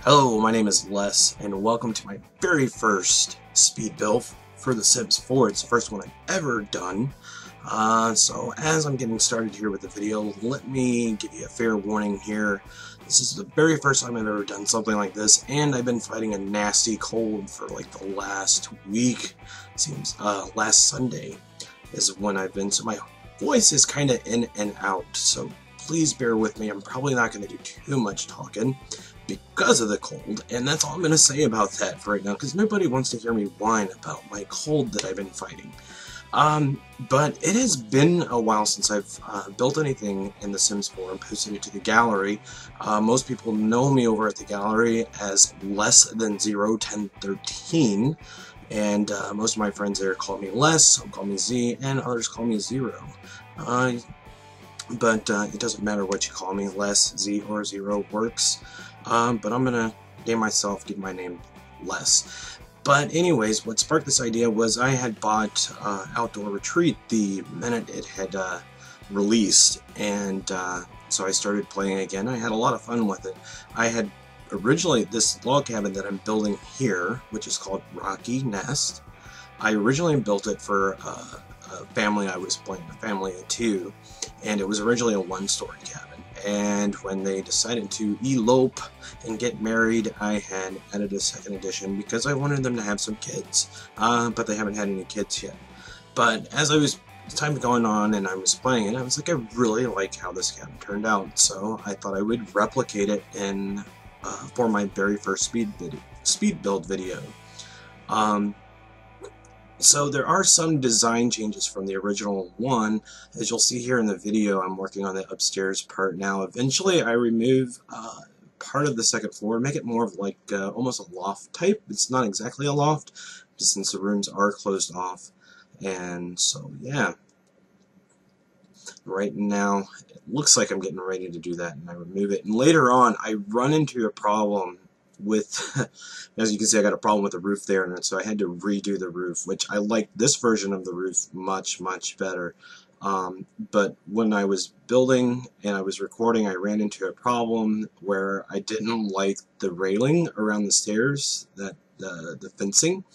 Hello, my name is Les, and welcome to my very first speed build for The Sims 4. It's the first one I've ever done. So as I'm getting started here with the video, let me give you a fair warning here. This is the very first time I've ever done something like this, and I've been fighting a nasty cold for like the last week. It seems last Sunday is when I've been, so my voice is kind of in and out, so please bear with me. I'm probably not going to do too much talking because of the cold, and that's all I'm going to say about that for right now, because nobody wants to hear me whine about my cold that I've been fighting. But it has been a while since I've built anything in The Sims 4 and posted it to the gallery. Most people know me over at the gallery as less than 01013, and most of my friends there call me Les, some call me Z, and others call me Zero. But it doesn't matter what you call me, Les, Z, or Zero works. But I'm gonna name myself, give my name Les. But anyways, what sparked this idea was I had bought Outdoor Retreat the minute it had released, and so I started playing again. I had a lot of fun with it. I had originally this log cabin that I'm building here, which is called Rockey Nest. I originally built it for a family I was playing, a family of two, and it was originally a one-story cabin. And when they decided to elope and get married, I had added a second edition because I wanted them to have some kids, but they haven't had any kids yet. But as time going on and I was playing it, I was like, I really like how this cabin turned out, so I thought I would replicate it in for my very first speed build video. So there are some design changes from the original one. As you'll see here in the video, I'm working on the upstairs part now. Eventually I remove part of the second floor, make it more of like almost a loft type. It's not exactly a loft, just since the rooms are closed off. And so yeah, right now it looks like I'm getting ready to do that, and I remove it. And later on I run into a problem with, as you can see, I got a problem with the roof there, and so I had to redo the roof, which I like this version of the roof much better. But when I was building and I was recording, I ran into a problem where I didn't like the railing around the stairs, that the fencing,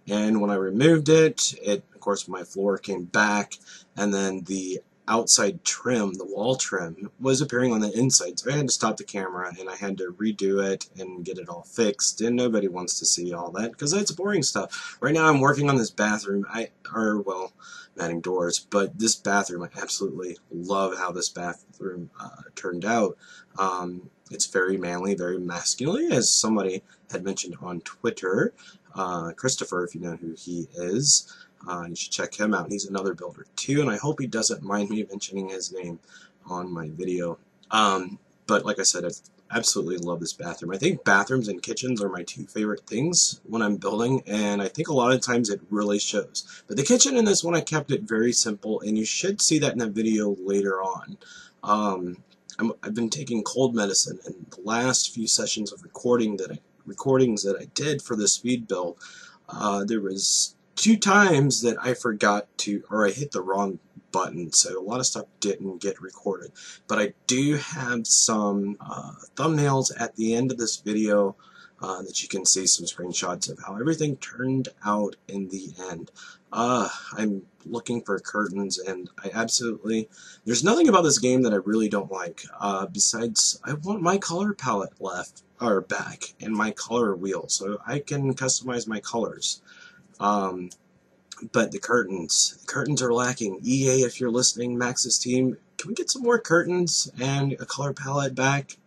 and when I removed it, of course my floor came back, and then the outside trim, the wall trim, was appearing on the inside, so I had to stop the camera and I had to redo it and get it all fixed, and nobody wants to see all that because that's boring stuff. Right now I'm working on this bathroom. I'm adding doors, but this bathroom, I absolutely love how this bathroom turned out. It's very manly, very masculine, as somebody had mentioned on Twitter. Christopher, if you know who he is. You should check him out. He's another builder too, and I hope he doesn't mind me mentioning his name on my video. But like I said, I absolutely love this bathroom. I think bathrooms and kitchens are my two favorite things when I'm building, and I think a lot of times it really shows. But the kitchen in this one, I kept it very simple, and you should see that in a video later on. I've been taking cold medicine, and the last few sessions of recordings that I did for the speed build, there was 2 times that I forgot to, or I hit the wrong button, so a lot of stuff didn't get recorded. But I do have some thumbnails at the end of this video that you can see some screenshots of how everything turned out in the end. I'm looking for curtains, and there's nothing about this game that I really don't like, besides I want my color palette back, and my color wheel, so I can customize my colors. But the curtains are lacking. EA, if you're listening, Max's team, can we get some more curtains and a color palette back?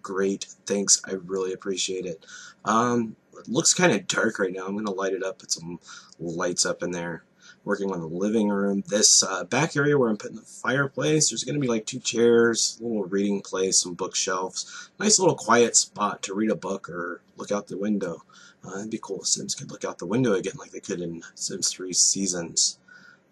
Great, thanks, I really appreciate it. It looks kind of dark right now. I'm going to light it up, put some lights up in there. Working on the living room. This back area where I'm putting the fireplace, there's going to be like 2 chairs, a little reading place, some bookshelves. Nice little quiet spot to read a book or look out the window. It'd be cool if Sims could look out the window again like they could in Sims 3 Seasons.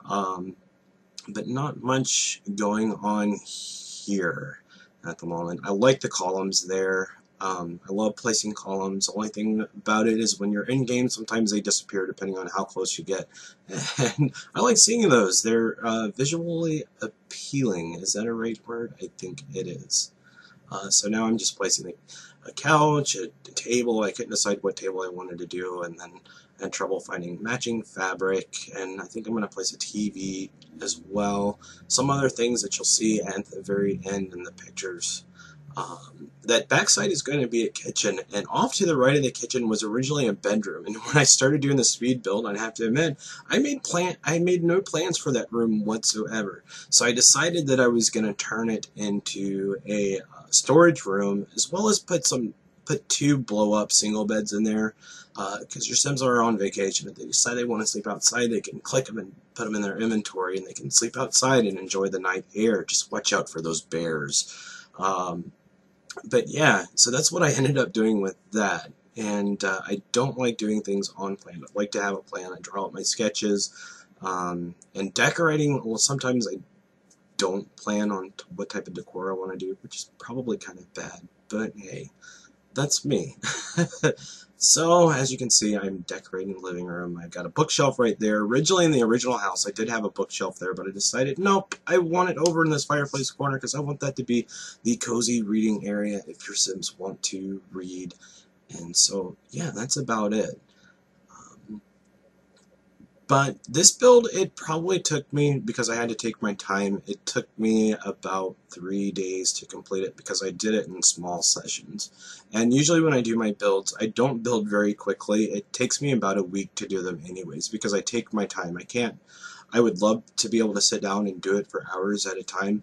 But not much going on here at the moment. I like the columns there. I love placing columns. The only thing about it is when you're in game, sometimes they disappear depending on how close you get. And I like seeing those. They're visually appealing. Is that a right word? I think it is. So now I'm just placing a couch, a table. I couldn't decide what table I wanted to do, and then I had trouble finding matching fabric, and I think I'm going to place a TV as well. Some other things that you'll see at the very end in the pictures. That backside is going to be a kitchen, and off to the right of the kitchen was originally a bedroom. And when I started doing the speed build, I'd have to admit, I made no plans for that room whatsoever. So I decided that I was going to turn it into a storage room, as well as put 2 blow-up single beds in there, because your Sims are on vacation. If they decide they want to sleep outside, they can click them and put them in their inventory, and they can sleep outside and enjoy the night air. Just watch out for those bears. But yeah, so that's what I ended up doing with that. And I don't like doing things on plan. I like to have a plan. I draw out my sketches. And decorating, well, sometimes I don't plan on what type of decor I want to do, which is probably kind of bad. But hey, that's me. So, as you can see, I'm decorating the living room. I've got a bookshelf right there. Originally, in the original house, I did have a bookshelf there, but I decided, nope, I want it over in this fireplace corner because I want that to be the cozy reading area if your Sims want to read. And so, yeah, that's about it. But this build, it probably took me, because I had to take my time, it took me about 3 days to complete it because I did it in small sessions. And usually when I do my builds, I don't build very quickly. It takes me about a week to do them anyways because I take my time. I would love to be able to sit down and do it for hours at a time,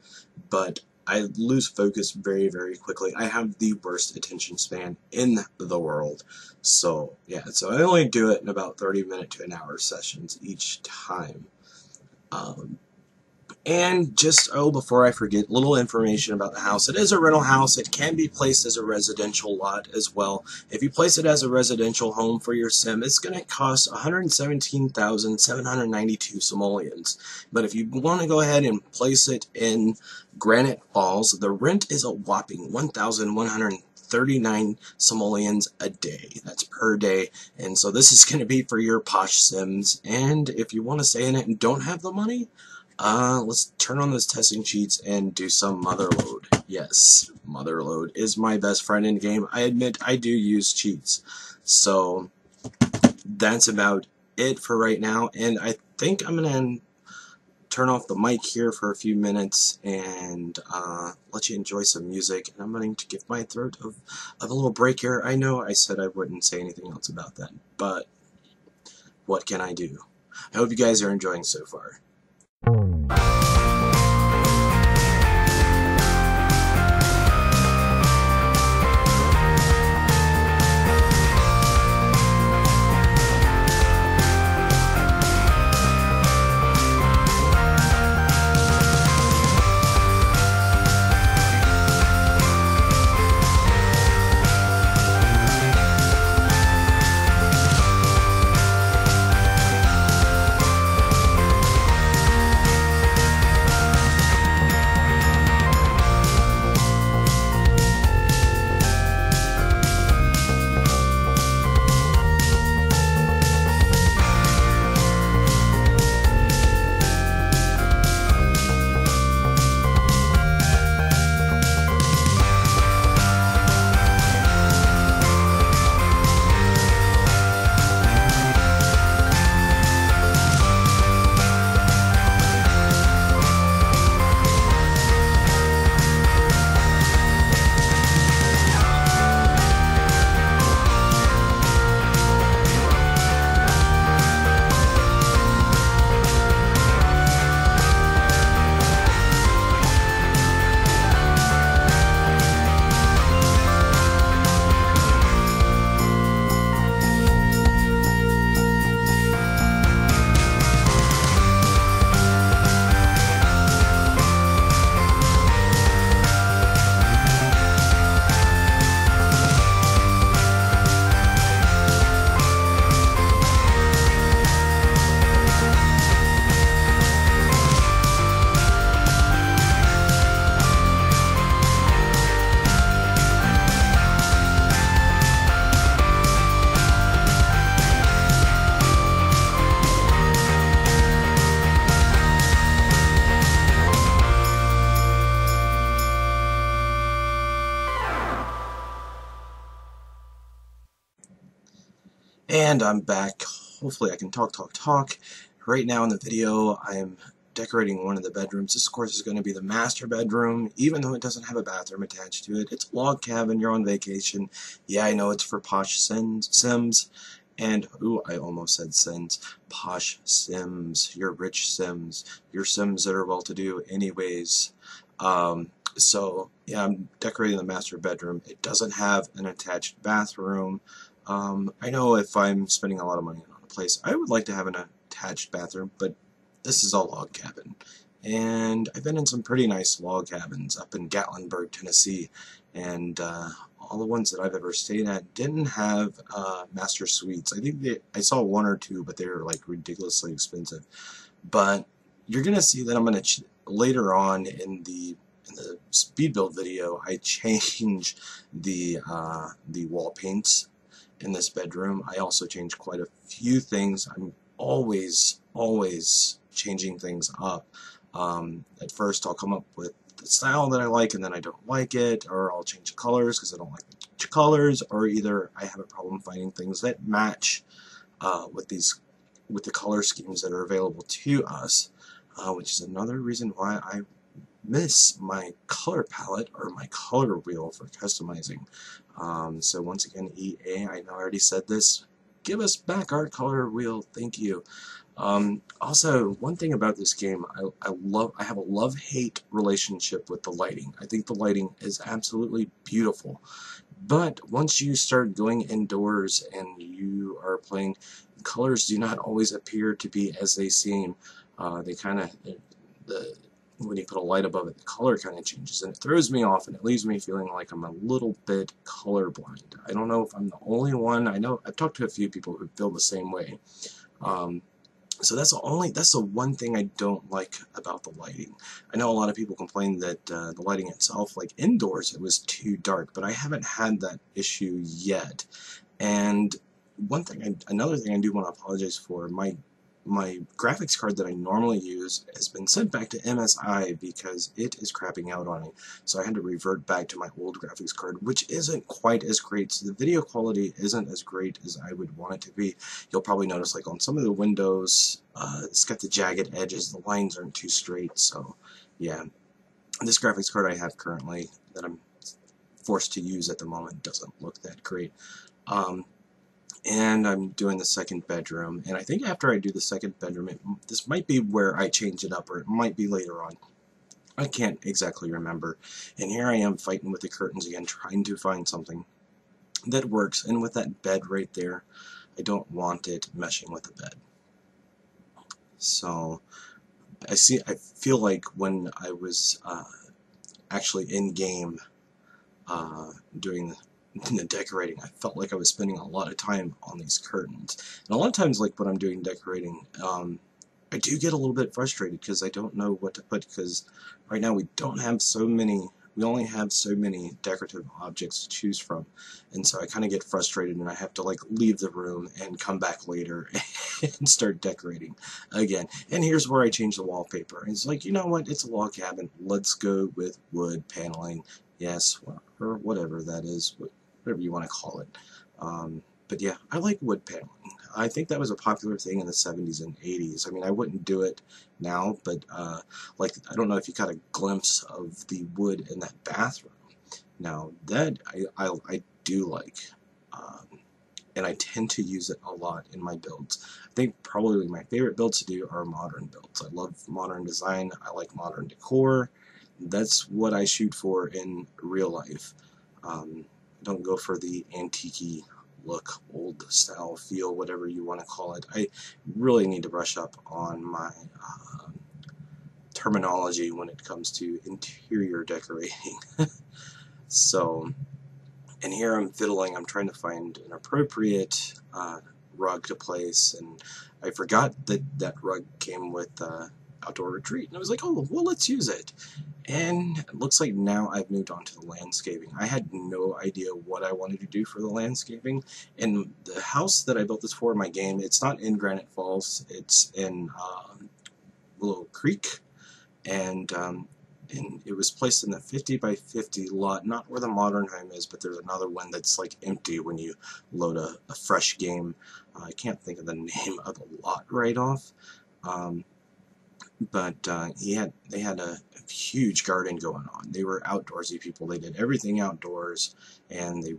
but I lose focus very, very quickly. I have the worst attention span in the world. So, yeah, so I only do it in about 30-minute to an hour sessions each time. And just, before I forget, little information about the house. It is a rental house. It can be placed as a residential lot as well. If you place it as a residential home for your Sim, it's going to cost 117,792 simoleons. But if you want to go ahead and place it in Granite Falls, the rent is a whopping 1,139 simoleons a day. That's per day. And so this is going to be for your posh Sims. And if you want to stay in it and don't have the money, let's turn on those testing sheets and do some motherload. Yes, motherload is my best friend in the game. I admit I do use cheats. So that's about it for right now. And I think I'm going to turn off the mic here for a few minutes and let you enjoy some music. And I'm going to give my throat a little break here. I know I said I wouldn't say anything else about that, but what can I do? I hope you guys are enjoying so far. And I'm back. Hopefully I can talk. Right now in the video, I'm decorating one of the bedrooms. This, of course, is going to be the master bedroom, even though it doesn't have a bathroom attached to it. It's a log cabin. You're on vacation. Yeah, I know it's for posh Sims. And, ooh, I almost said Sims. Posh Sims. Your rich Sims. Your Sims that are well-to-do anyways. Yeah, I'm decorating the master bedroom. It doesn't have an attached bathroom. I know if I'm spending a lot of money on a place, I would like to have an attached bathroom, but this is a log cabin. And I've been in some pretty nice log cabins up in Gatlinburg, Tennessee, and all the ones that I've ever stayed at didn't have master suites. I think I saw one or two, but they were like ridiculously expensive. But you're gonna see that I'm gonna later on in the speed build video, I change the wall paints in this bedroom. I also changed quite a few things. I'm always changing things up. At first I'll come up with the style that I like and then I don't like it, or I'll change the colors because I don't like the colors, or either I have a problem finding things that match with the color schemes that are available to us, which is another reason why I miss my color palette or my color wheel for customizing. So once again, EA, I know I already said this, give us back our color wheel, thank you. Also, one thing about this game, I have a love-hate relationship with the lighting. I think the lighting is absolutely beautiful. But once you start going indoors and you are playing, colors do not always appear to be as they seem. They kind of, when you put a light above it, the color kind of changes, and it throws me off, and it leaves me feeling like I'm a little bit colorblind. I don't know if I'm the only one. I know I've talked to a few people who feel the same way. So that's the one thing I don't like about the lighting. I know a lot of people complain that the lighting itself, like indoors, it was too dark, but I haven't had that issue yet. And another thing I do want to apologize for, my graphics card that I normally use has been sent back to MSI because it is crapping out on me. So I had to revert back to my old graphics card, which isn't quite as great. So the video quality isn't as great as I would want it to be. You'll probably notice, like on some of the windows, it's got the jagged edges, the lines aren't too straight. So yeah, this graphics card I have currently that I'm forced to use at the moment doesn't look that great. And I'm doing the second bedroom, and I think after I do the second bedroom, this might be where I change it up, or it might be later on. I can't exactly remember. And here I am fighting with the curtains again, trying to find something that works. And with that bed right there, I don't want it meshing with the bed. So I feel like when I was actually in game doing the decorating, I felt like I was spending a lot of time on these curtains. And a lot of times, like when I'm doing decorating, I do get a little bit frustrated because I don't know what to put, because right now we only have so many decorative objects to choose from, and so I kind of get frustrated and I have to like leave the room and come back later and start decorating again. And here's where I change the wallpaper. It's like, you know what, it's a log cabin, let's go with wood paneling. Yes, or whatever that is, whatever you want to call it. But yeah, I like wood paneling. I think that was a popular thing in the 70s and 80s. I mean, I wouldn't do it now, but like, I don't know if you got a glimpse of the wood in that bathroom. Now, that I do like, and I tend to use it a lot in my builds. I think probably my favorite builds to do are modern builds. I love modern design. I like modern decor. That's what I shoot for in real life. I don't go for the antique-y look, old style feel, whatever you want to call it. I really need to brush up on my terminology when it comes to interior decorating. So, and here I'm fiddling, I'm trying to find an appropriate rug to place, and I forgot that that rug came with Outdoor Retreat, and I was like, oh, well, let's use it. And it looks like now I've moved on to the landscaping. I had no idea what I wanted to do for the landscaping. And the house that I built this for in my game, it's not in Granite Falls, it's in Willow Creek. And and it was placed in the 50 by 50 lot, not where the modern home is, but there's another one that's like empty when you load a fresh game. I can't think of the name of the lot right off, but they had a huge garden going on. They were outdoorsy people. They did everything outdoors, and they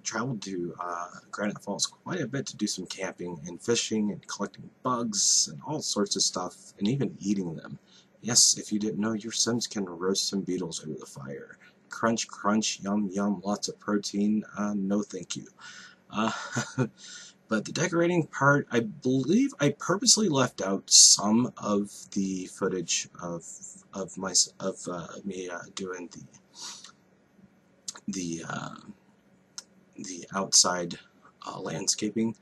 traveled to Granite Falls quite a bit to do some camping and fishing and collecting bugs and all sorts of stuff, and even eating them. Yes, if you didn't know, your Sims can roast some beetles over the fire. Crunch, crunch, yum, yum, lots of protein. No thank you. Uh, But the decorating part, I believe I purposely left out some of the footage of me doing the outside landscaping,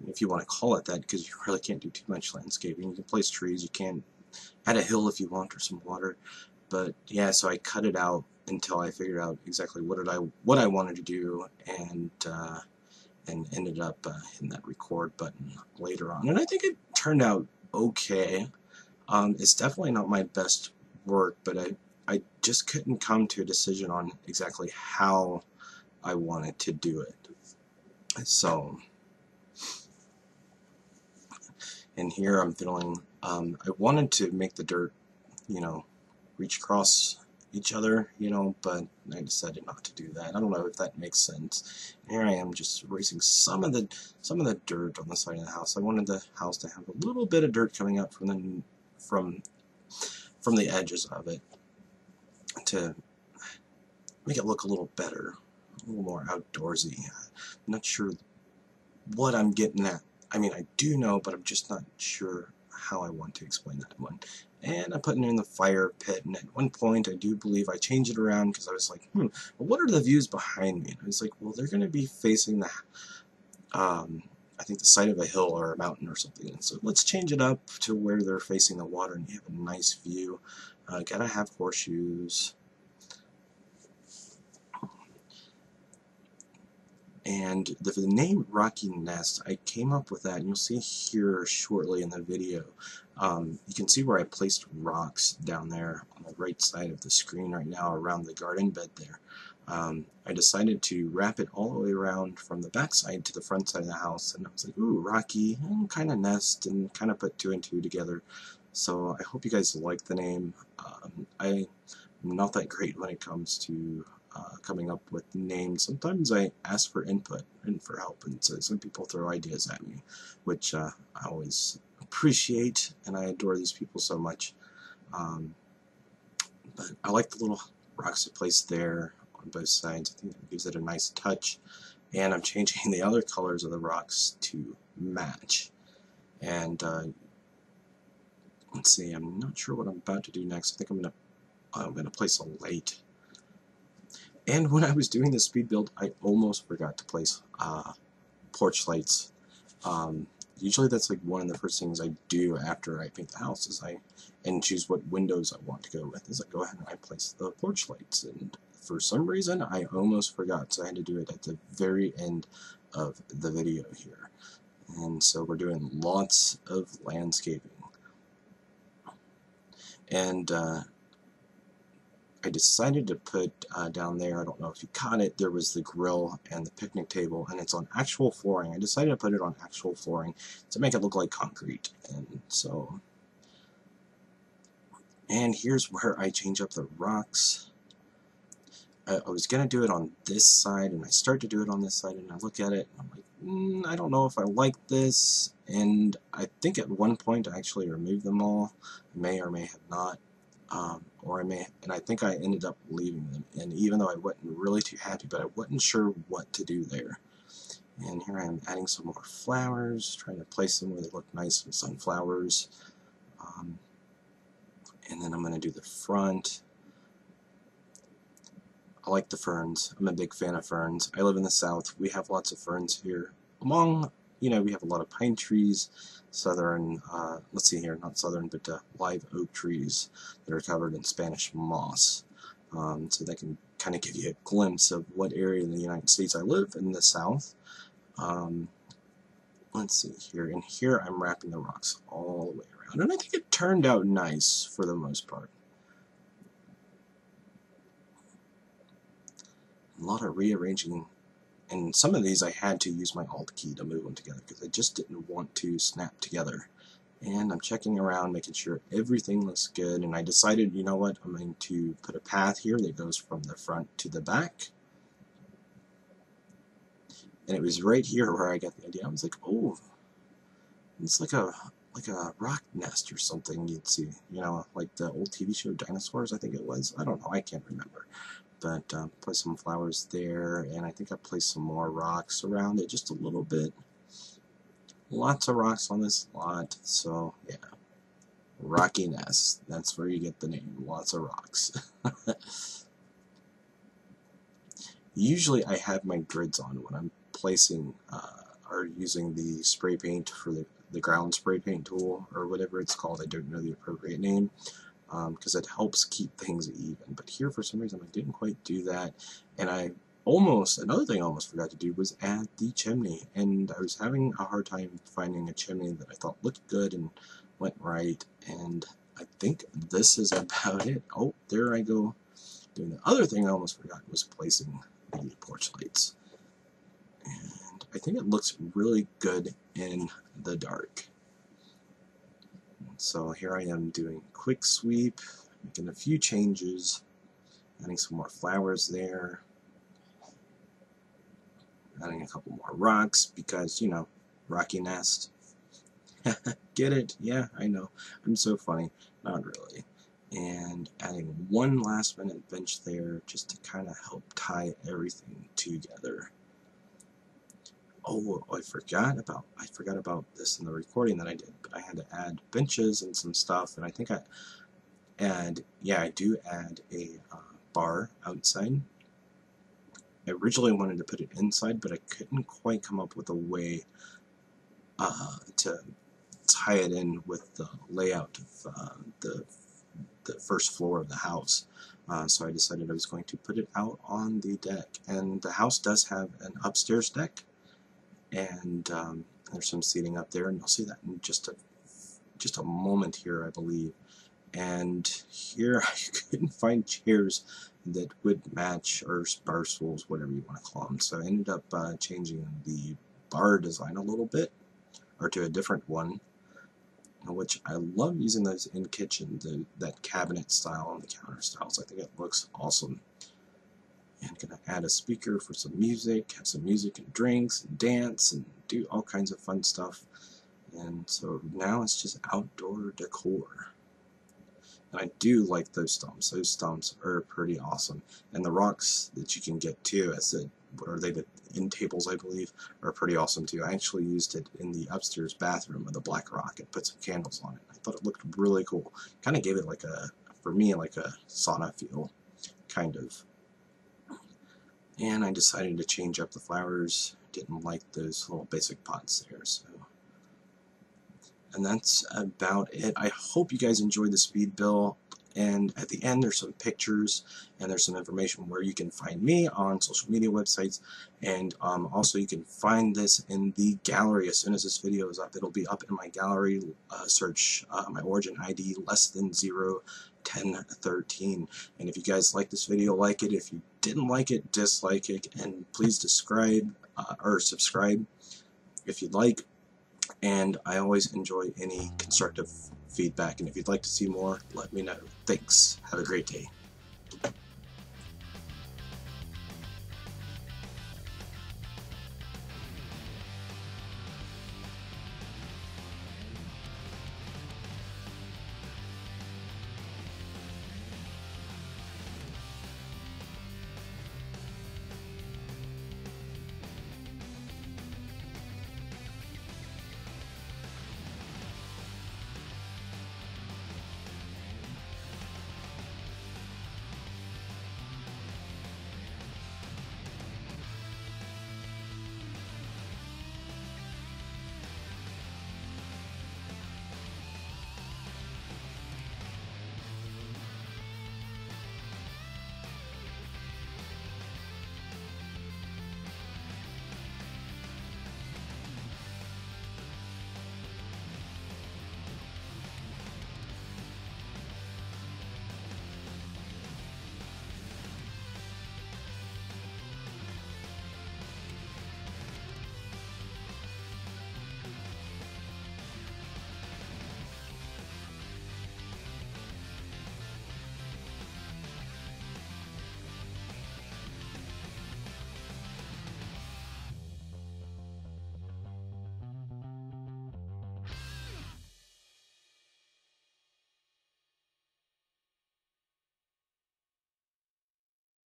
if you want to call it that, because you really can't do too much landscaping. You can place trees, you can add a hill if you want, or some water. But yeah, so I cut it out until I figured out exactly what I wanted to do, and ended up hitting that record button later on. And I think it turned out okay. It's definitely not my best work, but I just couldn't come to a decision on exactly how I wanted to do it. So, and here I'm feeling, I wanted to make the dirt, reach across each other, but I decided not to do that. I don't know if that makes sense. And here I am just erasing some of the dirt on the side of the house. I wanted the house to have a little bit of dirt coming up from the edges of it to make it look a little better, a little more outdoorsy. I'm not sure what I'm getting at. I mean, I do know, but I'm just not sure how I want to explain that one. And I'm putting it in the fire pit, and at one point I do believe I changed it around because I was like, well, what are the views behind me? And I was like, well, they're going to be facing the, I think the side of a hill or a mountain or something, and so let's change it up to where they're facing the water and you have a nice view. Gotta have horseshoes. And the name Rockey Nest, I came up with that, and you'll see here shortly in the video. You can see where I placed rocks down there on the right side of the screen right now around the garden bed there. I decided to wrap it all the way around from the back side to the front side of the house, and I was like, ooh, Rocky, kind of nest, and kind of put two and two together. So I hope you guys like the name. I'm not that great when it comes to coming up with names. Sometimes I ask for input and for help, and so some people throw ideas at me, which I always appreciate, and I adore these people so much. But I like the little rocks I placed there on both sides. I think that gives it a nice touch, and I'm changing the other colors of the rocks to match. And let's see, I'm not sure what I'm about to do next. I think I'm gonna place a light. And when I was doing the speed build, I almost forgot to place porch lights. Usually that's like one of the first things I do after I paint the house is and choose what windows I want to go with. Is I go ahead and I place the porch lights. And for some reason, I almost forgot, so I had to do it at the very end of the video here. And so we're doing lots of landscaping. And I decided to put down there, I don't know if you caught it, there was the grill and the picnic table, and it's on actual flooring. I decided to put it on actual flooring to make it look like concrete. And so, and here's where I change up the rocks. I was going to do it on this side, and I start to do it on this side, and I look at it, and I'm like, I don't know if I like this. And I think at one point I actually removed them all. I may or may have not. And I think I ended up leaving them, and even though I wasn't really too happy, but I wasn't sure what to do there. And here I am adding some more flowers, trying to place them where they look nice with sunflowers. And then I'm going to do the front. I like the ferns. I'm a big fan of ferns. I live in the south. We have lots of ferns here. We have a lot of pine trees, southern, let's see here, not southern, but live oak trees that are covered in Spanish moss. So that can kind of give you a glimpse of what area in the United States I live in the south. Let's see here, and here I'm wrapping the rocks all the way around, and I think it turned out nice for the most part. a lot of rearranging. And some of these I had to use my Alt key to move them together because I just didn't want to snap together. And I'm checking around, making sure everything looks good, and I decided, you know what, I'm going to put a path here that goes from the front to the back. And it was right here where I got the idea. I was like, oh, it's like a rock nest or something you'd see, you know, like the old TV show Dinosaurs, I think it was. I don't know, I can't remember. But put some flowers there, and I think I placed some more rocks around it just a little bit. Lots of rocks on this lot, so yeah. Rockey Nest, that's where you get the name, lots of rocks. Usually I have my grids on when I'm placing or using the spray paint for the ground spray paint tool, or whatever it's called. I don't know the appropriate name, because it helps keep things even. But here, for some reason, I didn't quite do that, and another thing I almost forgot to do was add the chimney, and I was having a hard time finding a chimney that I thought looked good and went right, and I think this is about it. Oh, there I go. Doing the other thing I almost forgot was placing the porch lights, and I think it looks really good in the dark. So here I am doing quick sweep, making a few changes, adding some more flowers there, adding a couple more rocks because, you know, Rockey Nest. Get it? Yeah, I know. I'm so funny. Not really. And adding one last minute bench there just to kind of help tie everything together. Oh, I forgot about this in the recording that I did, but I had to add benches and some stuff, and I think I do add a bar outside. I originally wanted to put it inside, but I couldn't quite come up with a way to tie it in with the layout of the first floor of the house. So I decided I was going to put it out on the deck, and the house does have an upstairs deck, and there's some seating up there, and you'll see that in just a moment here, I believe. And here I couldn't find chairs that would match, or bar stools, whatever you want to call them. So I ended up changing the bar design a little bit, or to a different one, which I love using those in kitchen, that cabinet style and the counter styles. I think it looks awesome. And gonna add a speaker for some music, have some music and drinks and dance and do all kinds of fun stuff. And so now it's just outdoor decor. And I do like those stumps. Those stumps are pretty awesome. And the rocks that you can get too, what are they, the end tables, I believe, are pretty awesome too. I actually used it in the upstairs bathroom with a black rock and put some candles on it. I thought it looked really cool. Kind of gave it for me, like a sauna feel, kind of. And I decided to change up the flowers. Didn't like those little basic pots there, so. And that's about it. I hope you guys enjoyed the speed build. And at the end, there's some pictures and there's some information where you can find me on social media websites. And also, you can find this in the gallery. As soon as this video is up, it'll be up in my gallery. Search my origin ID less than 01013. And if you guys like this video, like it. If you didn't like it, dislike it. And please subscribe if you'd like. And I always enjoy any constructive feedback, and if you'd like to see more, let me know. Thanks. Have a great day.